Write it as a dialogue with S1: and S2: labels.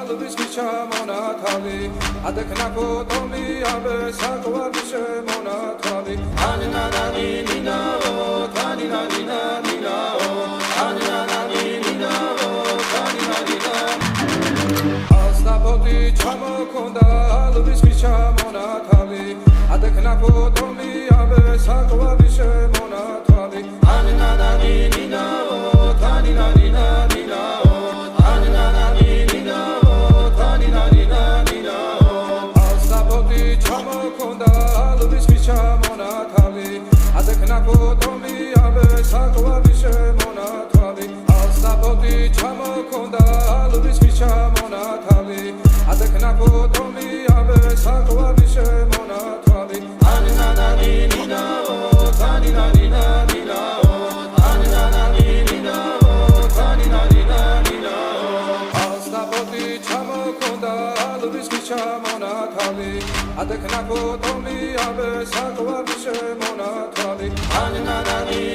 S1: ლუბის ჩამონათალი ადექნა ფოტომი აბე საკვარი შემონათალი ანინანანი ნინაო თანინანინა ნინაო ანინანანი ნინაო თანინანინა ასტაპოდი ჩამოქონდა ლუბის ჩამონათალი ადექნა ფოტომი აბე საკვარი შემონათალი ანინანანი ნინაო თანინანინა ნინაო adekna potomi abe sakwari shemonatali asapoti chamokonda lubis chamonatali adekna potomi abe sakwari shemonatali aninani ninao taninani ninao aninani ninao taninani ninao asapoti chamokonda lubis chamonatali adekna potomi abe sakwari shemonatali Ananani